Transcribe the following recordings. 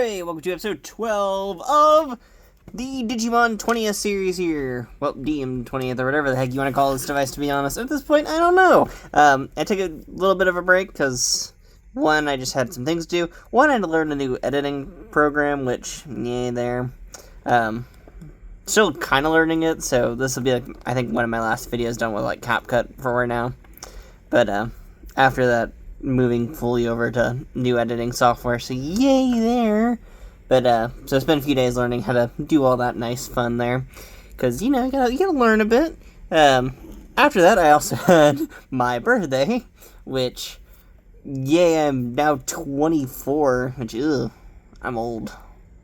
Alright, welcome to episode 12 of the Digimon 20th series here. Well, DM 20th or whatever the heck you want to call this device, to be honest. At this point, I don't know. I took a little bit of a break because, one, I just had some things to do. One, I had to learn a new editing program, which, yeah, there. Still kind of learning it, so this will be, like, I think one of my last videos done with, like, CapCut for right now. But, after that, moving fully over to new editing software, so yay there. But so it's been a few days learning how to do all that nice fun there, because you gotta learn a bit. After that, I also had my birthday, which I'm now 24, which I'm old.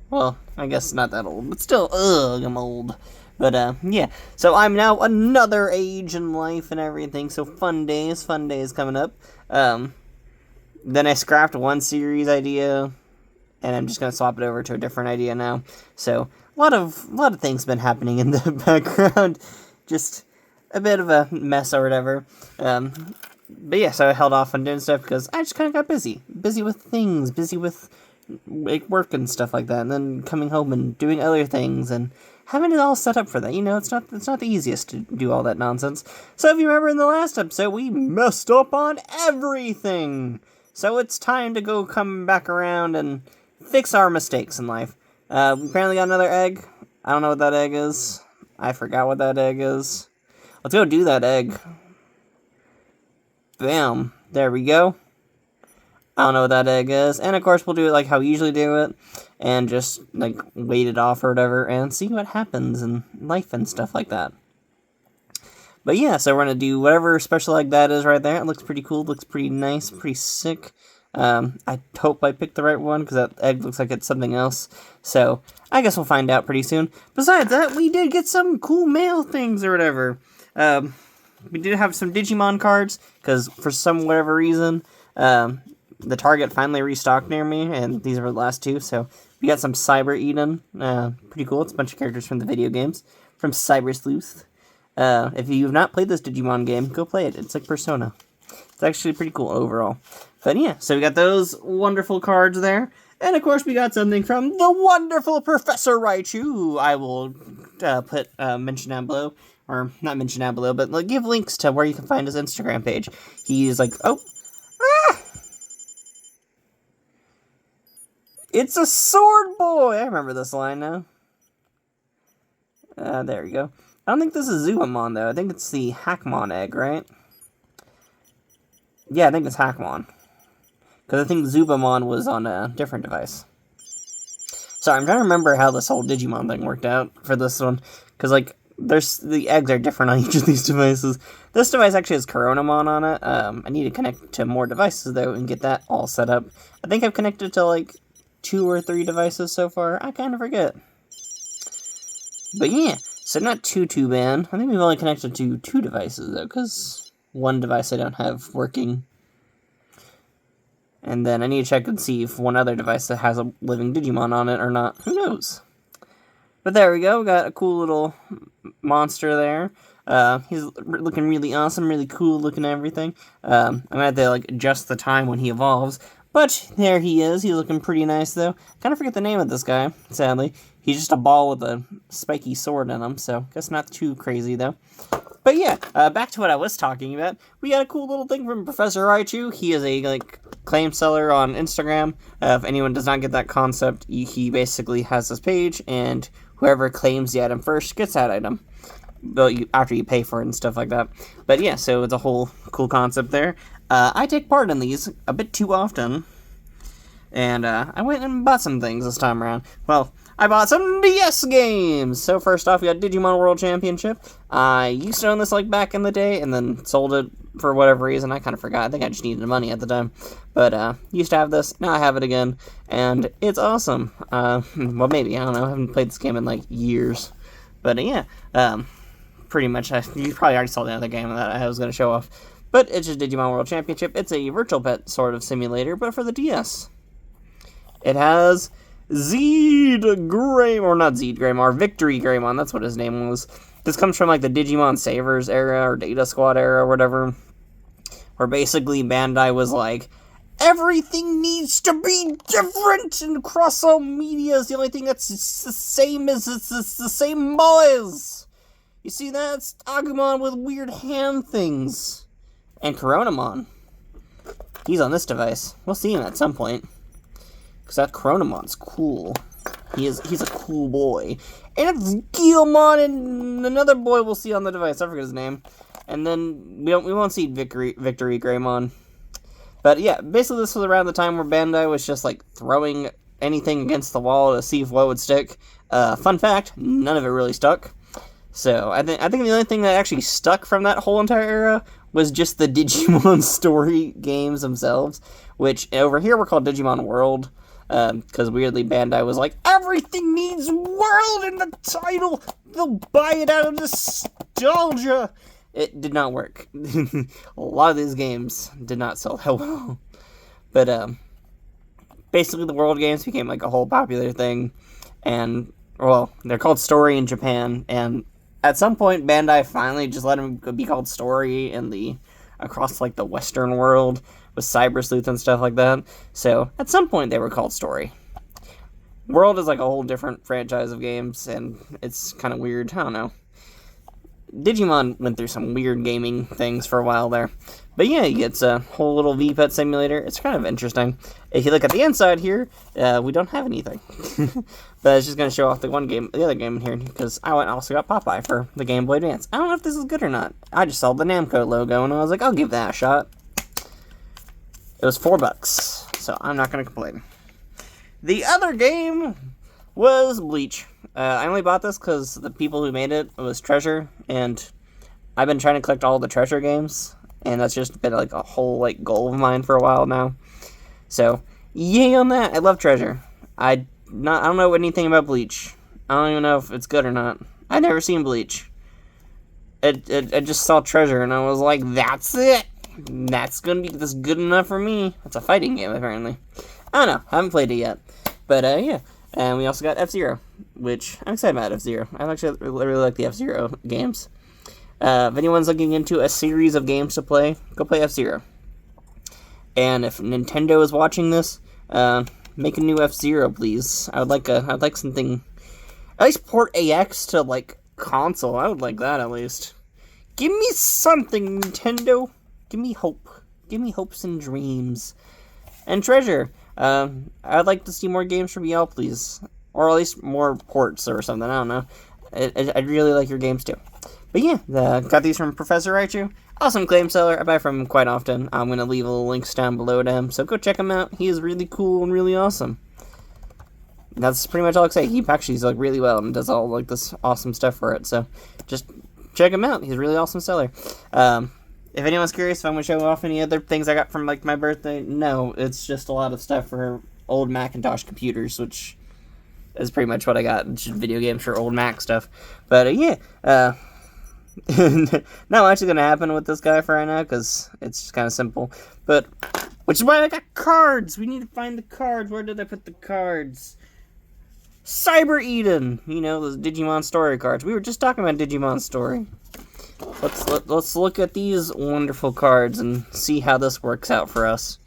Well, I guess not that old, but still I'm old. But yeah, so I'm now another age in life and everything, so fun days coming up. Then I scrapped one series idea, and I'm just gonna swap it over to a different idea now. So a lot of things been happening in the background, just a bit of a mess or whatever. But yeah, so I held off on doing stuff because I just kind of got busy with things, busy with like work and stuff like that, and then coming home and doing other things and having it all set up for that. It's not the easiest to do all that nonsense. So if you remember in the last episode, we messed up on everything. So it's time to go come back around and fix our mistakes in life. We apparently got another egg. I don't know what that egg is. I forgot what that egg is. Let's go do that egg. Bam. There we go. I don't know what that egg is. And of course we'll do it like how we usually do it. And just like wait it off or whatever and see what happens in life and stuff like that. But yeah, so we're going to do whatever special egg that is right there. It looks pretty cool, looks pretty nice, pretty sick. I hope I picked the right one, because that egg looks like it's something else. So, I guess we'll find out pretty soon. Besides that, we did get some cool mail things or whatever. We did have some Digimon cards, because for whatever reason, the Target finally restocked near me, and these were the last two. So, we got some Cyber Eden. Pretty cool. It's a bunch of characters from the video games. From Cyber Sleuth. If you've not played this Digimon game, go play it. It's like Persona. It's actually pretty cool overall. But yeah, so we got those wonderful cards there. And of course we got something from the wonderful Professor Raichu, who I will mention down below. Or not mention down below, but like, give links to where you can find his Instagram page. He's like, it's a sword boy! I remember this line now. There we go. I don't think this is Zuamon, though. I think it's the Hackmon egg, right? Yeah, I think it's Hackmon. Because I think Zubamon was on a different device. Sorry, I'm trying to remember how this whole Digimon thing worked out for this one. Because, like, the eggs are different on each of these devices. This device actually has Coronamon on it. I need to connect to more devices, though, and get that all set up. I think I've connected to, like, 2 or 3 devices so far. I kind of forget. But yeah. So not too bad. I think we've only connected to 2 devices, though, because one device I don't have working. And then I need to check and see if one other device that has a living Digimon on it or not. Who knows? But there we go. We got a cool little monster there. He's looking really awesome, really cool looking and everything. I'm going to have to, like, adjust the time when he evolves. But there he is. He's looking pretty nice, though. Kind of forget the name of this guy, sadly. He's just a ball with a spiky sword in him, so guess not too crazy, though. But yeah, back to what I was talking about. We got a cool little thing from Professor Raichu. He is a, like, claim seller on Instagram. If anyone does not get that concept, he basically has this page, and whoever claims the item first gets that item. But after you pay for it and stuff like that. But yeah, so it's a whole cool concept there. I take part in these a bit too often. And I went and bought some things this time around. Well, I bought some DS games! So first off, we got Digimon World Championship. I used to own this like back in the day, and then sold it for whatever reason. I kind of forgot. I think I just needed the money at the time. But used to have this, now I have it again. And it's awesome. Well, maybe, I don't know. I haven't played this game in like years. But yeah, pretty much, you probably already saw the other game that I was going to show off. But it's just Digimon World Championship. It's a virtual pet sort of simulator, but for the DS. It has Victory Greymon, that's what his name was. This comes from like the Digimon Savers era, or Data Squad era, or whatever. Where basically Bandai was like, everything needs to be different and across all media. Is the only thing that's the same is it's the same boys. You see that? It's Agumon with weird hand things. And Coronamon. He's on this device. We'll see him at some point. Because that Coronamon's cool. He's a cool boy. And it's Guilmon and another boy we'll see on the device. I forget his name. And then we won't see Victory Greymon. But yeah, basically this was around the time where Bandai was just like throwing anything against the wall to see if what would stick. Fun fact, none of it really stuck. So I think the only thing that actually stuck from that whole entire era was just the Digimon story games themselves, which over here were called Digimon World, because weirdly Bandai was like, everything needs world in the title, they'll buy it out of nostalgia. It did not work. A lot of these games did not sell that well. But basically the world games became like a whole popular thing, and well, they're called Story in Japan, and at some point, Bandai finally just let them be called Story across like the Western world with Cyber Sleuth and stuff like that. So at some point, they were called Story. World is like a whole different franchise of games, and it's kind of weird. I don't know. Digimon went through some weird gaming things for a while there. But yeah, it's a whole little V-Pet simulator. It's kind of interesting. If you look at the inside here, we don't have anything. But it's just going to show off the other game in here, because I also got Popeye for the Game Boy Advance. I don't know if this is good or not. I just saw the Namco logo, and I was like, I'll give that a shot. It was $4, so I'm not going to complain. The other game was Bleach. I only bought this because the people who made it was Treasure, and I've been trying to collect all the Treasure games, and that's just been like a whole like goal of mine for a while now. So, yay on that. I love Treasure. I don't know anything about Bleach. I don't even know if it's good or not. I've never seen Bleach. I just saw Treasure, and I was like, that's it. That's good enough for me. It's a fighting game, apparently. I don't know. I haven't played it yet. But, yeah. And we also got F-Zero, which I'm excited about F-Zero. I actually really like the F-Zero games. If anyone's looking into a series of games to play, go play F-Zero. And if Nintendo is watching this, make a new F-Zero, please. I'd like something. At least port AX to like console. I would like that at least. Give me something, Nintendo. Give me hope. Give me hopes and dreams. And Treasure. I'd like to see more games from y'all, please. Or at least more ports or something. I don't know. I'd really like your games too. But yeah, got these from Professor Raichu. Awesome claim seller. I buy from him quite often. I'm going to leave little links down below to him. So go check him out. He is really cool and really awesome. That's pretty much all I can say. He packages like really well and does all like this awesome stuff for it. So just check him out. He's a really awesome seller. If anyone's curious if I'm going to show off any other things I got from like my birthday, no. It's just a lot of stuff for old Macintosh computers, which is pretty much what I got. Just video games for old Mac stuff. But yeah, not much is going to happen with this guy for right now, because it's just kind of simple. But, which is why I got cards! We need to find the cards. Where did I put the cards? Cyber Eden! You know, those Digimon story cards. We were just talking about Digimon story. Let's look at these wonderful cards and see how this works out for us.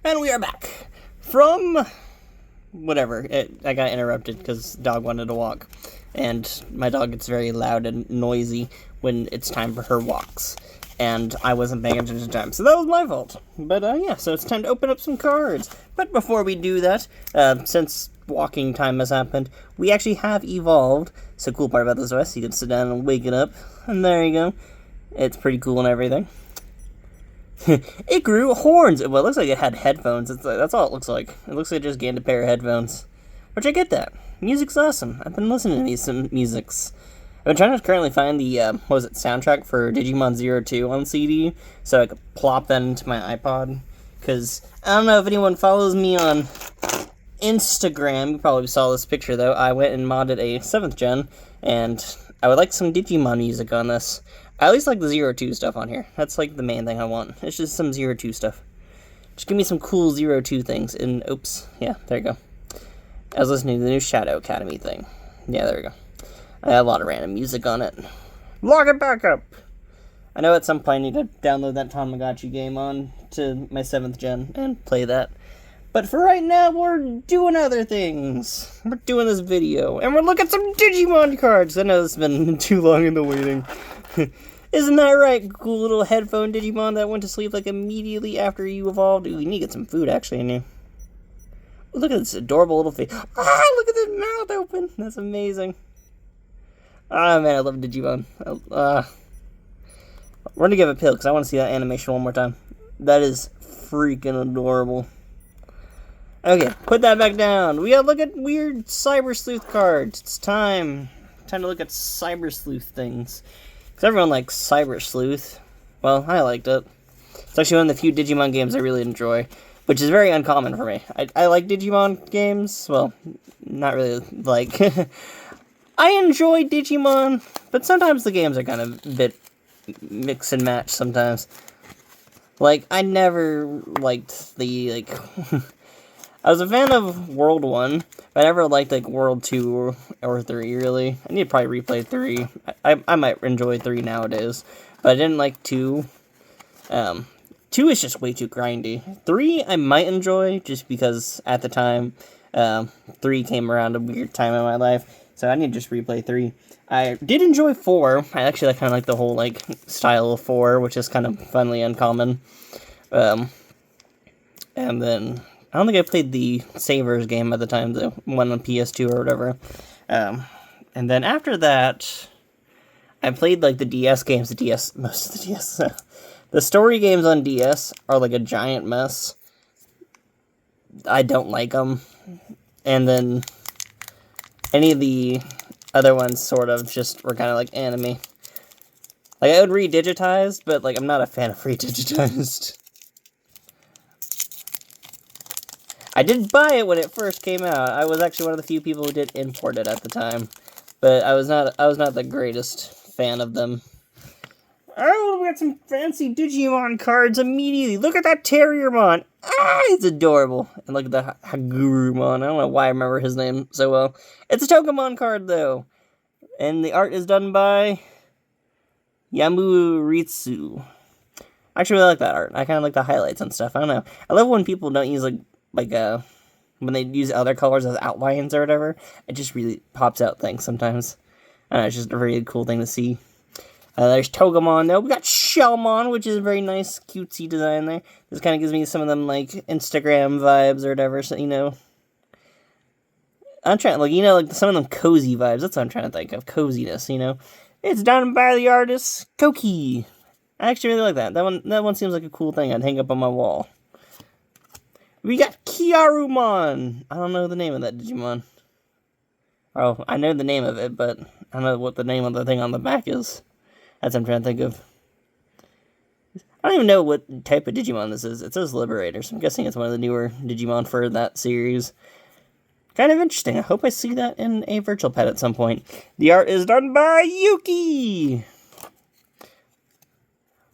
And we are back from whatever. I got interrupted because dog wanted to walk, and my dog gets very loud and noisy when it's time for her walks, and I wasn't paying attention to time, so that was my fault. But yeah, so it's time to open up some cards. But before we do that, since walking time has happened, we actually have evolved. So cool part about this OS, you can sit down and wake it up, and there you go. It's pretty cool and everything. It grew horns. Well, it looks like it had headphones. That's all it looks like. It looks like it just gained a pair of headphones. Which I get that. Music's awesome. I've been listening to some musics. I've been trying to currently find the, soundtrack for Digimon 02 on CD, so I could plop that into my iPod. Because, I don't know if anyone follows me on Instagram. You probably saw this picture, though. I went and modded a 7th gen, and I would like some Digimon music on this. I at least like the 02 stuff on here. That's like the main thing I want. It's just some 02 stuff. Just give me some cool 02 things. And, oops, yeah, there you go. I was listening to the new Shadow Academy thing. Yeah, there we go. I had a lot of random music on it. Log it back up! I know at some point I need to download that Tamagotchi game on to my 7th gen and play that. But for right now, we're doing other things. We're doing this video, and we're looking at some Digimon cards. I know it's been too long in the waiting. Isn't that right? Cool little headphone Digimon that went to sleep like immediately after you evolved. Ooh, you need to get some food actually in you. Ooh, look at this adorable little face. Ah, look at this mouth open. That's amazing. Ah, man, I love Digimon. We're gonna give it a pill because I want to see that animation one more time. That is freaking adorable. Okay, put that back down. We gotta look at weird Cyber Sleuth cards. It's time. Time to look at Cyber Sleuth things. Because everyone likes Cyber Sleuth. Well, I liked it. It's actually one of the few Digimon games I really enjoy, which is very uncommon for me. I like Digimon games. Well, not really like. I enjoy Digimon, but sometimes the games are kind of a bit mix and match sometimes. Like, I never liked the, like... I was a fan of World 1, but I never liked, like, World 2 or 3, really. I need to probably replay 3. I might enjoy 3 nowadays, but I didn't like 2. 2 is just way too grindy. 3 I might enjoy, just because at the time, 3 came around a weird time in my life, so I need to just replay 3. I did enjoy 4. I actually kind of like the whole, like, style of 4, which is kind of funny uncommon. And then... I don't think I played the Savers game at the time, the one on PS2 or whatever. And then after that, I played, like, the DS games, most of the DS. The story games on DS are, like, a giant mess. I don't like them. And then any of the other ones sort of just were kind of like anime. Like, I would read digitized, but, like, I'm not a fan of redigitized. I did buy it when it first came out. I was actually one of the few people who did import it at the time, but I was not the greatest fan of them. Oh, we got some fancy Digimon cards immediately. Look at that Terriermon. Ah, it's adorable. And look at the Hagurumon. I don't know why I remember his name so well. It's a Togemon card, though. And the art is done by Yamuritsu. I actually really like that art. I kind of like the highlights and stuff. I don't know. I love when people don't use, like when they use other colors as outlines or whatever. It just really pops out things sometimes. I don't know, it's just a very cool thing to see. There's Togemon, though. We got Shellmon, which is a very nice, cutesy design there. This kind of gives me some of them, like, Instagram vibes or whatever, so, you know. I'm trying, like, you know, like, some of them cozy vibes. That's what I'm trying to think of, coziness, you know. It's done by the artist, Koki. I actually really like that. That one seems like a cool thing I'd hang up on my wall. We got Kiarumon. I don't know the name of that Digimon. Oh, I know the name of it, but I don't know what the name of the thing on the back is. That's what I'm trying to think of. I don't even know what type of Digimon this is. It says Liberator, so I'm guessing it's one of the newer Digimon for that series. Kind of interesting. I hope I see that in a virtual pet at some point. The art is done by Yuki!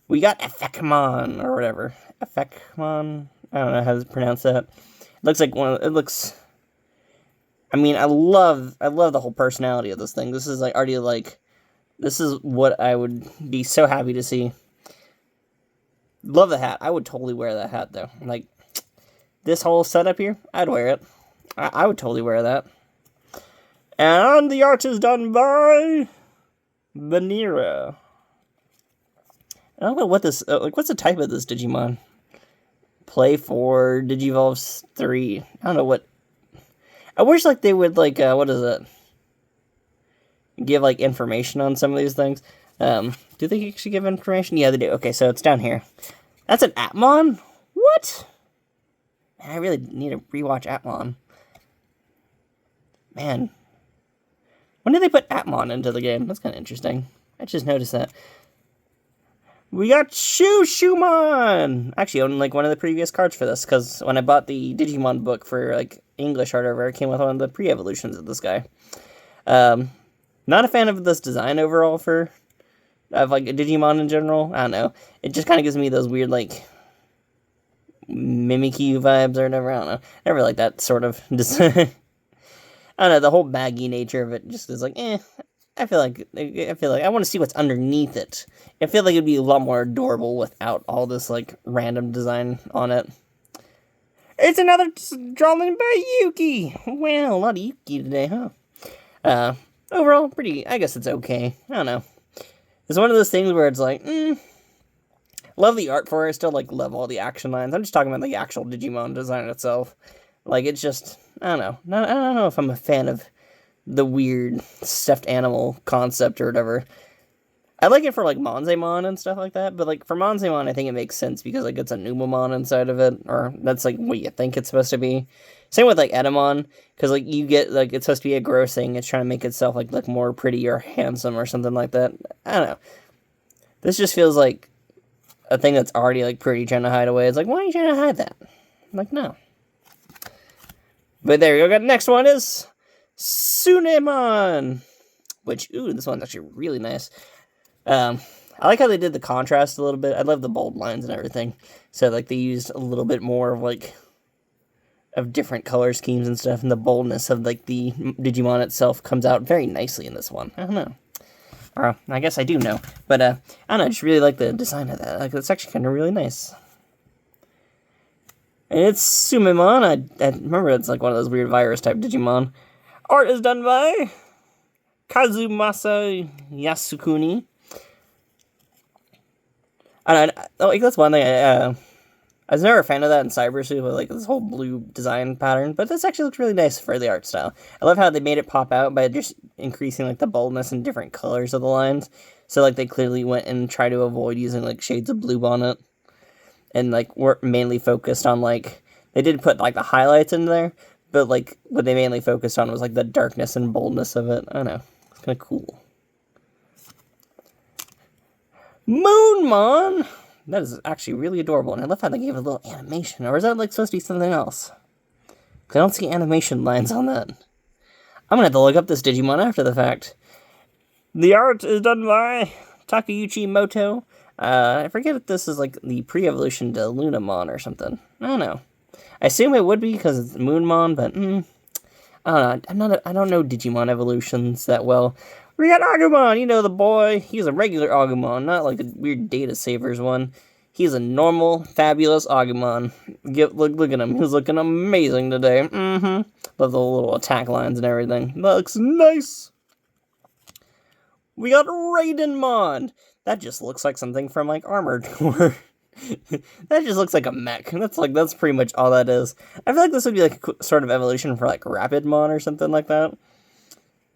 We got Effectmon, or whatever. Effectmon? I don't know how to pronounce that. It looks like it looks... I mean, I love the whole personality of this thing. This is, like, already, like... This is what I would be so happy to see. Love the hat. I would totally wear that hat, though. Like, this whole setup here, I'd wear it. I would totally wear that. And the art is done by... Vanira. I don't know what this... like, what's the type of this Digimon? Play 4, Digivolve 3. I don't know what... I wish, like, they would, like, what is it? Give, like, information on some of these things. Do they actually give information? Yeah, they do. Okay, so it's down here. That's an Atmon? What? Man, I really need to rewatch Atmon. Man. When did they put Atmon into the game? That's kind of interesting. I just noticed that. We got Shumon! Actually, I owned, like, one of the previous cards for this, because when I bought the Digimon book for, like, English or whatever, it came with one of the pre-evolutions of this guy. Not a fan of this design overall of, like, a Digimon in general. I don't know. It just kind of gives me those weird, like, Mimikyu vibes or whatever. I don't know. Never like that sort of design. I don't know, the whole baggy nature of it just is like, eh. I feel like I want to see what's underneath it. I feel like it'd be a lot more adorable without all this like random design on it. It's another drawing by Yuki. Well, a lot of Yuki today, huh? Overall, I guess it's okay. I don't know. It's one of those things where it's like, love the art for it. I still like love all the action lines. I'm just talking about the actual Digimon design itself. Like, it's just, I don't know. I don't know if I'm a fan of the weird stuffed animal concept or whatever. I like it for, like, Monzaemon and stuff like that, but, like, for Monzaemon, I think it makes sense because, like, it's a Numamon inside of it, or that's, like, what you think it's supposed to be. Same with, like, Edamon, because, like, you get, like, it's supposed to be a gross thing. It's trying to make itself, like, look more pretty or handsome or something like that. I don't know. This just feels like a thing that's already, like, pretty trying to hide away. It's like, why are you trying to hide that? I'm like, no. But there you go. The next one is Sunemon, which, ooh, this one's actually really nice. I like how they did the contrast a little bit. I love the bold lines and everything. So, like, they used a little bit more of, like, of different color schemes and stuff, and the boldness of, like, the Digimon itself comes out very nicely in this one. I don't know. Or, I guess I do know. But, I don't know, I just really like the design of that. Like, it's actually kind of really nice. And it's Sumemon. I remember it's, like, one of those weird virus-type Digimon. Art is done by Kazumasa Yasukuni. Like, that's one thing, I was never a fan of that in Cyber Suit, with, like, this whole blue design pattern, but this actually looks really nice for the art style. I love how they made it pop out by just increasing, like, the boldness and different colors of the lines, so, like, they clearly went and tried to avoid using, like, shades of blue on it, and, like, were mainly focused on, like, they did put, like, the highlights in there, but, like, what they mainly focused on was, like, the darkness and boldness of it. I don't know, it's kind of cool. Moonmon! That is actually really adorable, and I love how they gave it a little animation. Or is that, like, supposed to be something else? Because I don't see animation lines on that. I'm gonna have to look up this Digimon after the fact. The art is done by Takeuchi Moto. I forget if this is, like, the pre-evolution to Lunamon or something. I don't know. I assume it would be because it's Moonmon, but, I don't know. I don't know Digimon evolutions that well. We got Agumon, you know, the boy. He's a regular Agumon, not like a weird Data Savers one. He's a normal, fabulous Agumon. Look at him. He's looking amazing today. Love the little attack lines and everything. Looks nice. We got Raidenmon. That just looks like something from, like, Armored Core. That just looks like a mech. That's pretty much all that is. I feel like this would be, like, a sort of evolution for, like, Rapidmon or something like that.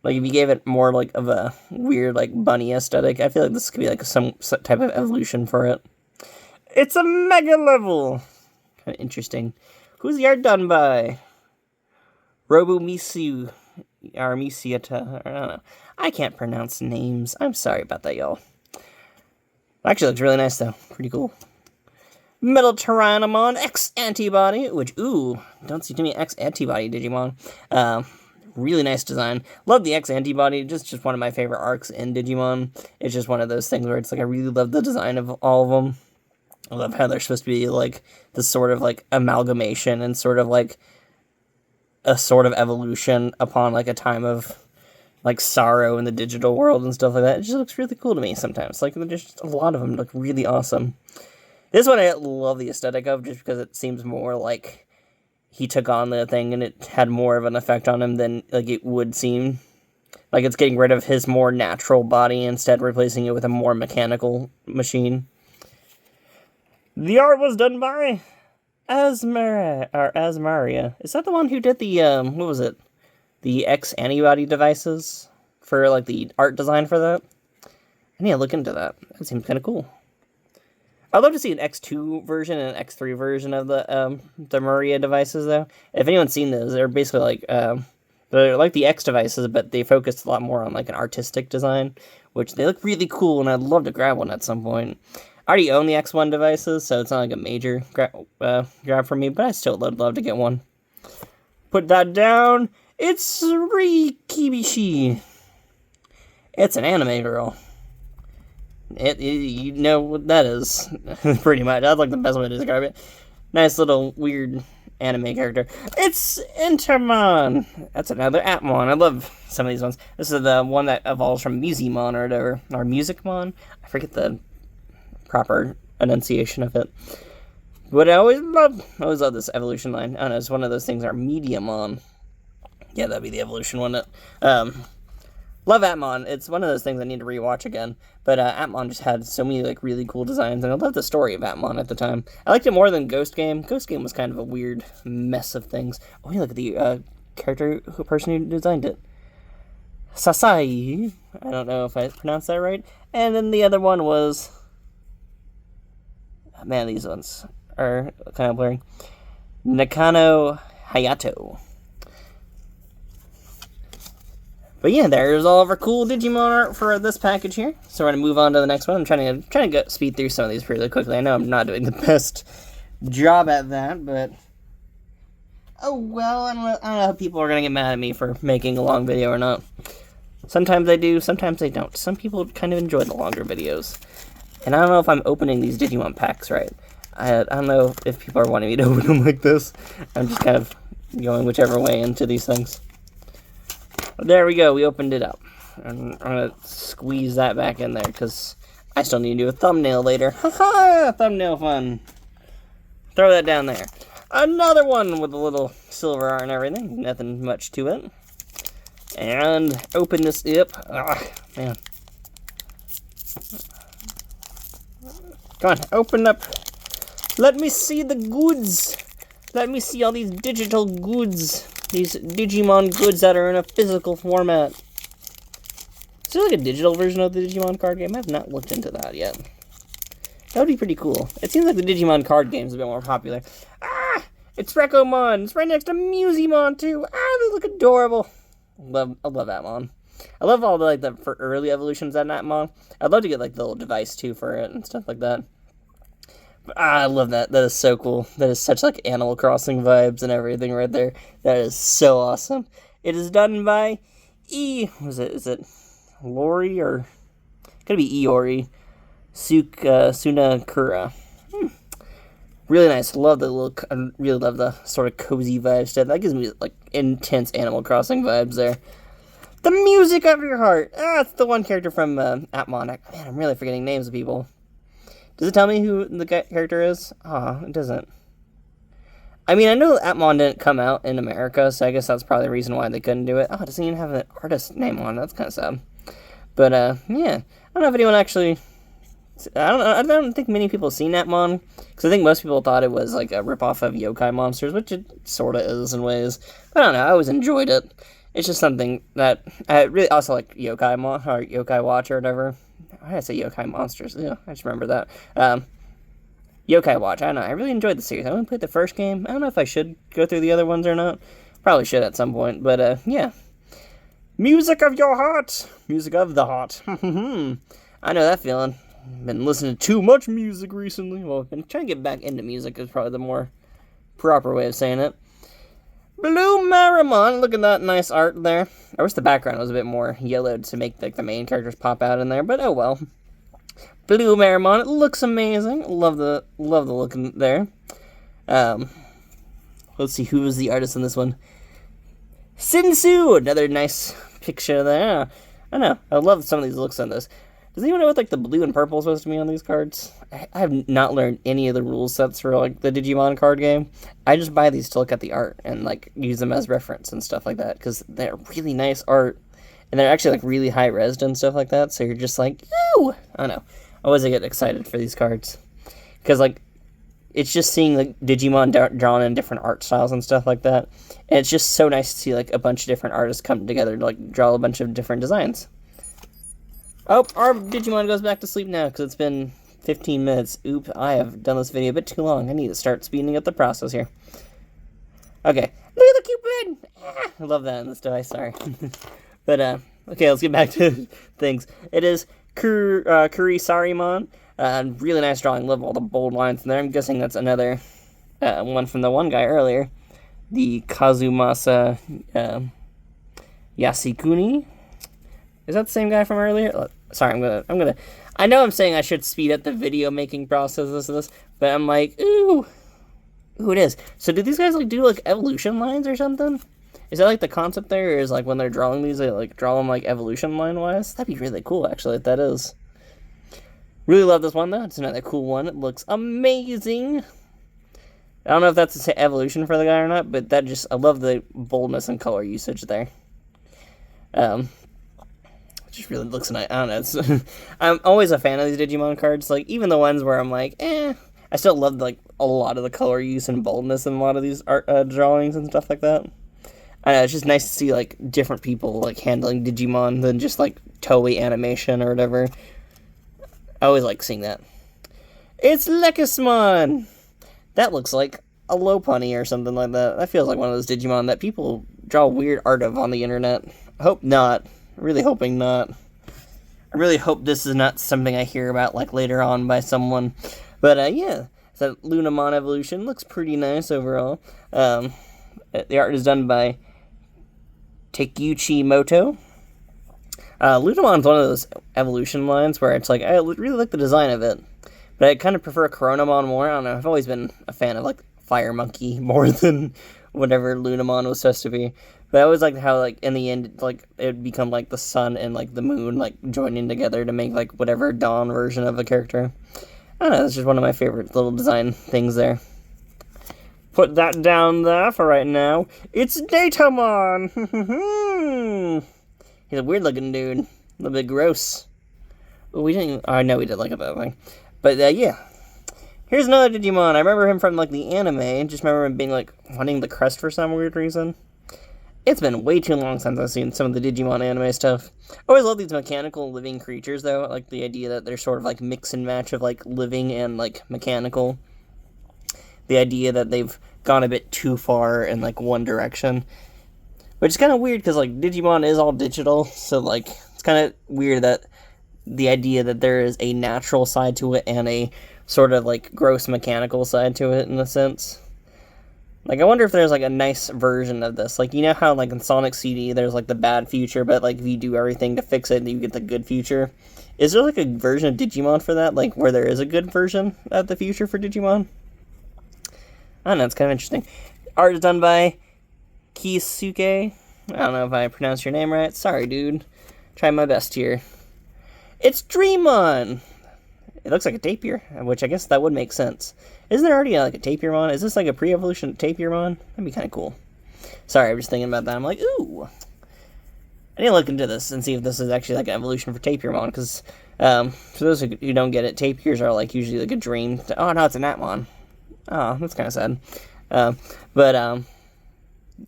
Like, if you gave it more, like, of a weird, like, bunny aesthetic, I feel like this could be, like, some type of evolution for it. It's a mega level! Kind of interesting. Who's the art done by? Robomisu, or Misiata, I don't know. I can't pronounce names. I'm sorry about that, y'all. Actually looks really nice, though. Pretty cool. Metal Tyrannomon X Antibody, which, ooh, don't see too many X Antibody Digimon. Really nice design. Love the X Antibody, just one of my favorite arcs in Digimon. It's just one of those things where it's like, I really love the design of all of them. I love how they're supposed to be, like, this sort of, like, amalgamation and sort of, like, a sort of evolution upon, like, a time of, like, sorrow in the digital world and stuff like that. It just looks really cool to me sometimes. Like, there's just a lot of them look really awesome. This one I love the aesthetic of, just because it seems more like he took on the thing and it had more of an effect on him than, like, it would seem. Like, it's getting rid of his more natural body, instead replacing it with a more mechanical machine. The art was done by Asmaria. Is that the one who did the, what was it? The X antibody devices for, like, the art design for that? I need to look into that. That seems kind of cool. I'd love to see an X2 version and an X3 version of the Maria devices, though. If anyone's seen those, they're basically like, they're like the X devices, but they focused a lot more on, like, an artistic design, which they look really cool, and I'd love to grab one at some point. I already own the X1 devices, so it's not like a major grab for me, but I still would love to get one. Put that down. It's Rikibishi. It's an anime girl. You know what that is, pretty much. That's, like, the best way to describe it. Nice little weird anime character. It's Intermon! That's another Atmon. I love some of these ones. This is the one that evolves from Musimon or whatever. Or Musicmon? I forget the proper enunciation of it. But I always love this evolution line. I don't know, it's one of those things, our Mediamon. Yeah, that'd be the evolution, wouldn't it? Love Atmon. It's one of those things I need to rewatch again. But Atmon just had so many like really cool designs, and I loved the story of Atmon at the time. I liked it more than Ghost Game. Ghost Game was kind of a weird mess of things. Oh, yeah, look at the person who designed it. Sasai. I don't know if I pronounced that right. And then the other one was... Man, these ones are kind of blurry. Nakano Hayato. But yeah, there's all of our cool Digimon art for this package here. So we're going to move on to the next one. I'm trying to speed through some of these really quickly. I know I'm not doing the best job at that, but... Oh, well, I don't know how people are going to get mad at me for making a long video or not. Sometimes they do, sometimes they don't. Some people kind of enjoy the longer videos. And I don't know if I'm opening these Digimon packs right. I don't know if people are wanting me to open them like this. I'm just kind of going whichever way into these things. There we go, we opened it up. And I'm going to squeeze that back in there, because I still need to do a thumbnail later. Haha, thumbnail fun. Throw that down there. Another one with a little silver art and everything. Nothing much to it. And open this up. Ah, man. Come on, open up. Let me see the goods. Let me see all these digital goods. These Digimon goods that are in a physical format. Is there like a digital version of the Digimon card game? I have not looked into that yet. That would be pretty cool. It seems like the Digimon card game is a bit more popular. Ah! It's Rekomon! It's right next to Musimon too! Ah, they look adorable! I love Atmon. I love all the for early evolutions of Atmon. I'd love to get like the little device too for it and stuff like that. I love that. That is so cool. That is such like Animal Crossing vibes and everything right there. That is so awesome. It is done by Is it Lori or could it be Iori Sunakura. Really nice. Love the look. I really love the sort of cozy vibes. That gives me like intense Animal Crossing vibes there. The music of your heart. Ah, it's the one character from Atmon. Man, I'm really forgetting names of people. Does it tell me who the character is? Ah, it doesn't. I mean, I know Atmon didn't come out in America, so I guess that's probably the reason why they couldn't do it. Oh, it doesn't even have an artist name on it. That's kind of sad. But, yeah. I don't know if anyone actually... I don't think many people have seen Atmon, because I think most people thought it was like a ripoff of Yokai Monsters, which it sort of is in ways. But I don't know, I always enjoyed it. It's just something that I really also like Yokai Watch or whatever. Why did I say Yokai Monsters? Yeah, I just remember that. Yokai Watch, I don't know, I really enjoyed the series. I only played the first game. I don't know if I should go through the other ones or not. Probably should at some point, but yeah. Music of your heart! Music of the heart. I know that feeling. Been listening to too much music recently. Well, I've been trying to get back into music is probably the more proper way of saying it. Blue Marimon, look at that nice art there. I wish the background was a bit more yellowed to make like the main characters pop out in there, but oh well. Blue Marimon, it looks amazing. Love the look in there. Let's see who was the artist in this one. Sinsu, another nice picture there. I know, I love some of these looks on this. Does anyone know what like the blue and purple is supposed to be on these cards? I have not learned any of the rule sets for like the Digimon card game. I just buy these to look at the art and like use them as reference and stuff like that because they're really nice art and they're actually like really high res and stuff like that. So you're just like, ew! I don't know. I always get excited for these cards because like it's just seeing like Digimon drawn in different art styles and stuff like that. And it's just so nice to see like a bunch of different artists come together to like draw a bunch of different designs. Oh, our Digimon goes back to sleep now because it's been 15 minutes. Oop, I have done this video a bit too long. I need to start speeding up the process here. Okay, look at the Cupid! Ah, I love that in this device, sorry. But, okay, let's get back to things. It is Kurisarimon. Really nice drawing. Love all the bold lines in there. I'm guessing that's another one from the one guy earlier. The Kazumasa Yasukuni. Is that the same guy from earlier? Sorry, I'm gonna. I know I'm saying I should speed up the video making process of this, but I'm like, ooh, Ooh, it is. So do these guys like do like evolution lines or something? Is that like the concept there, or is like when they're drawing these, they like draw them like evolution line wise? That'd be really cool, actually. If that is. Really love this one though. It's another cool one. It looks amazing. I don't know if that's the evolution for the guy or not, but I love the boldness and color usage there. It just really looks nice. I don't know. I'm always a fan of these Digimon cards. Like even the ones where I'm like, I still love like a lot of the color use and boldness in a lot of these art drawings and stuff like that. I know, it's just nice to see like different people like handling Digimon than just like Toei animation or whatever. I always like seeing that. It's Lekismon! That looks like a Lopunny or something like that. That feels like one of those Digimon that people draw weird art of on the internet. I hope not. I'm really hoping not. I really hope this is not something I hear about like later on by someone. But yeah, that Lunamon evolution looks pretty nice overall. The art is done by Takeuchi Moto. Lunamon's one of those evolution lines where it's like, I really like the design of it, but I kind of prefer Coronamon more. I don't know, I've always been a fan of, like, Fire Monkey more than whatever Lunamon was supposed to be. But I always liked how, like, in the end, like, it would become, like, the sun and, like, the moon, like, joining together to make, like, whatever Dawn version of a character. I don't know, it's just one of my favorite little design things there. Put that down there for right now. It's Datamon! He's a weird-looking dude. A little bit gross. Oh, we didn't even... I know we did like it that way. But, yeah. Here's another Digimon. I remember him from, like, the anime. Just remember him being, like, wanting the crest for some weird reason. It's been way too long since I've seen some of the Digimon anime stuff. I always love these mechanical living creatures, though. I like the idea that they're sort of, like, mix and match of, like, living and, like, mechanical. The idea that they've gone a bit too far in, like, one direction. Which is kind of weird, because, like, Digimon is all digital, so, like, it's kind of weird that the idea that there is a natural side to it and a sort of, like, gross mechanical side to it, in a sense. Like, I wonder if there's, like, a nice version of this. Like, you know how, like, in Sonic CD, there's, like, the bad future, but, like, if you do everything to fix it, you get the good future. Is there, like, a version of Digimon for that? Like, where there is a good version of the future for Digimon? I don't know, it's kind of interesting. Art is done by Kisuke. I don't know if I pronounced your name right. Sorry, dude. Try my best here. It's Dreamon! It looks like a Tapir, which I guess that would make sense. Isn't there already like a Tapirmon? Is this like a pre-evolution Tapirmon? That'd be kind of cool. Sorry, I was thinking about that. I'm like, ooh. I need to look into this and see if this is actually like an evolution for Tapirmon, because for those who don't get it, Tapirs are like usually like a dream. Oh, no, it's an Atmon. Oh, that's kind of sad. But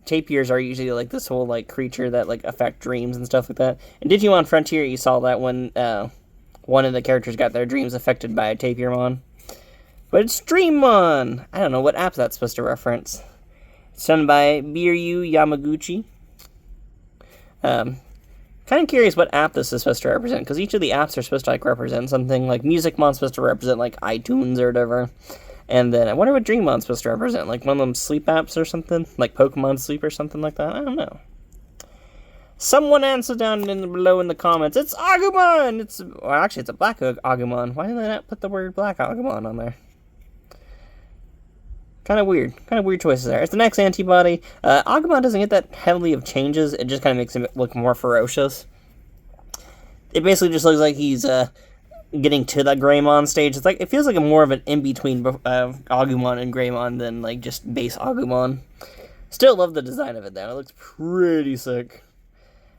Tapirs are usually like this whole like creature that like affect dreams and stuff like that. In Digimon Frontier, you saw that when one of the characters got their dreams affected by a Tapirmon. But it's Dreammon! I don't know what app that's supposed to reference. It's done by Biryu Yamaguchi. Kind of curious what app this is supposed to represent, because each of the apps are supposed to like represent something. Like Musicmon's supposed to represent like iTunes or whatever. And then I wonder what Dreammon's supposed to represent. Like one of them sleep apps or something? Like Pokemon Sleep or something like that? I don't know. Someone answer down below in the comments. It's Agumon! Well, actually, it's a black Agumon. Why did they not put the word black Agumon on there? Kind of weird. Kind of weird choices there. It's the next antibody. Agumon doesn't get that heavily of changes. It just kind of makes him look more ferocious. It basically just looks like he's getting to the Greymon stage. It's like it feels like a more of an in-between Agumon and Greymon than like just base Agumon. Still love the design of it though. It looks pretty sick.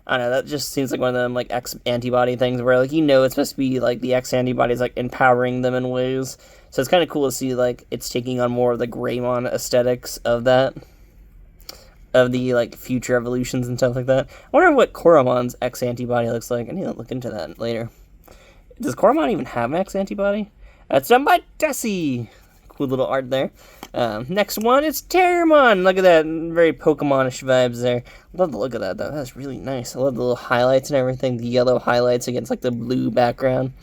I don't know, that just seems like one of them like X antibody things where like it's supposed to be like the X antibodies like empowering them in ways. So it's kind of cool to see like it's taking on more of the Greymon aesthetics of that. Of the like future evolutions and stuff like that. I wonder what Koramon's X antibody looks like. I need to look into that later. Does Koromon even have an X antibody? That's done by Desi. Cool little art there. Next one, it's Terramon. Look at that, very Pokemon-ish vibes there. Love the look of that, though. That's really nice. I love the little highlights and everything. The yellow highlights against, like, the blue background.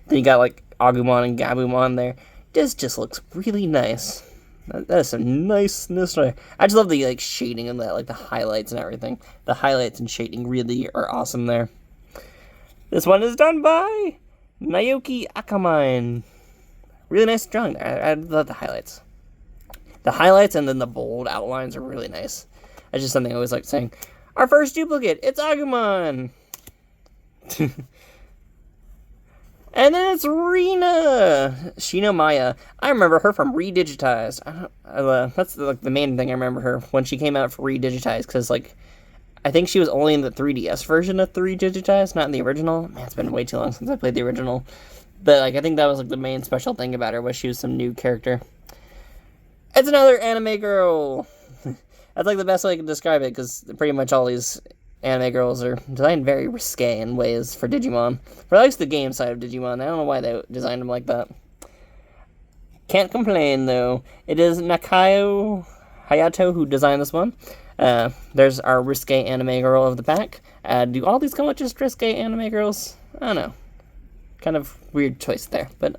Then you got, like, Agumon and Gabumon there. This just looks really nice. That is some niceness there. I just love the, like, shading of that, like, the highlights and everything. The highlights and shading really are awesome there. This one is done by Naoki Akamine. Really nice drawing there. I love the highlights. The highlights and then the bold outlines are really nice. That's just something I always like saying. Our first duplicate, it's Agumon! And then it's Rina! Shinomaya. I remember her from Redigitized. That's like the main thing I remember her when she came out for Redigitized, because like, I think she was only in the 3DS version of the Redigitized, not in the original. Man, it's been way too long since I played the original. But like, I think that was like the main special thing about her, was she was some new character. It's another anime girl! That's like the best way I can describe it, because pretty much all these anime girls are designed very risque in ways for Digimon. For at least the game side of Digimon. I don't know why they designed them like that. Can't complain, though. It is Nakayo Hayato who designed this one. There's our risque anime girl of the pack. Do all these come with just risque anime girls? I don't know. Kind of weird choice there, but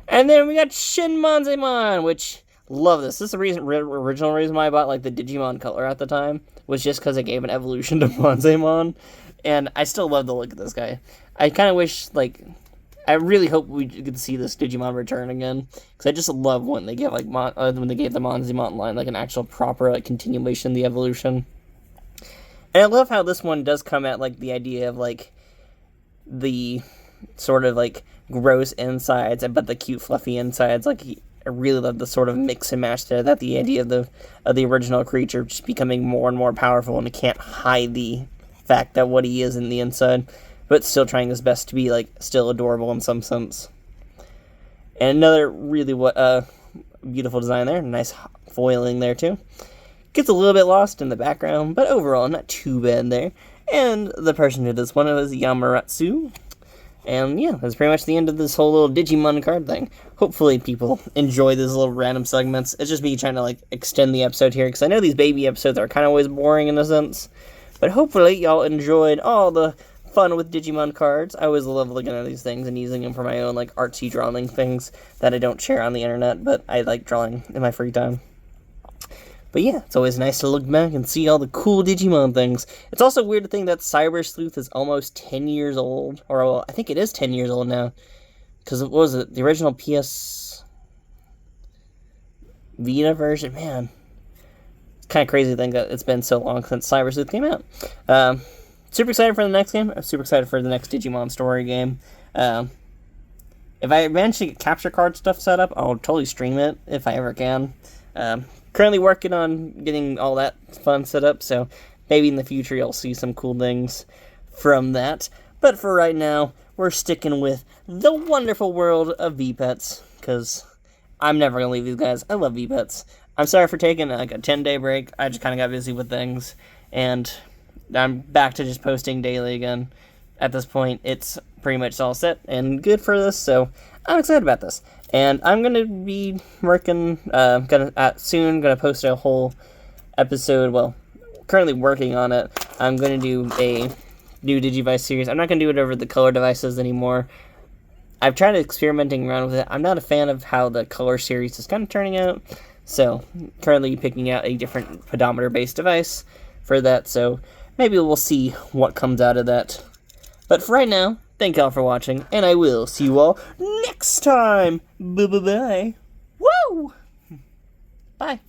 And then we got Shinmonzemon, which, love this. This is the original reason why I bought like the Digimon color at the time, was just because it gave an evolution to Monzemon, and I still love the look of this guy. I kind of wish, like, I really hope we could see this Digimon return again, because I just love when they give like when they gave the Monzemon line like an actual proper like continuation of the evolution. And I love how this one does come at like the idea of like the sort of like gross insides but the cute fluffy insides. Like I really love the sort of mix and match there, that the idea of the original creature just becoming more and more powerful, and it can't hide the fact that what he is in the inside, but still trying his best to be like still adorable in some sense. And another really beautiful design there, nice foiling there too. Gets a little bit lost in the background, but overall not too bad there. And the person who did this one was Yamaratsu. And yeah, that's pretty much the end of this whole little Digimon card thing. Hopefully people enjoy these little random segments. It's just me trying to like extend the episode here, because I know these baby episodes are kind of always boring in a sense. But hopefully y'all enjoyed all the fun with Digimon cards. I always love looking at these things and using them for my own like artsy drawing things that I don't share on the internet, but I like drawing in my free time. But yeah, it's always nice to look back and see all the cool Digimon things. It's also weird to think that Cyber Sleuth is almost 10 years old. Or, well, I think it is 10 years old now. Because what was it? The original PS Vita version? Man. It's kind of crazy to think that it's been so long since Cyber Sleuth came out. Super excited for the next game. I'm super excited for the next Digimon story game. If I manage to get capture card stuff set up, I'll totally stream it if I ever can. Currently working on getting all that fun set up, so maybe in the future you'll see some cool things from that. But for right now, we're sticking with the wonderful world of V-Pets, because I'm never going to leave these guys. I love V-Pets. I'm sorry for taking like a 10-day break. I just kind of got busy with things, and I'm back to just posting daily again. At this point, it's pretty much all set and good for this, so I'm excited about this. And I'm going to be working, soon going to post a whole episode, well, currently working on it. I'm going to do a new Digivice series. I'm not going to do it over the color devices anymore. I've tried experimenting around with it. I'm not a fan of how the color series is kind of turning out, so currently picking out a different pedometer-based device for that, so maybe we'll see what comes out of that. But for right now, thank y'all for watching, and I will see you all next time. Bye-bye-bye. Woo! Bye.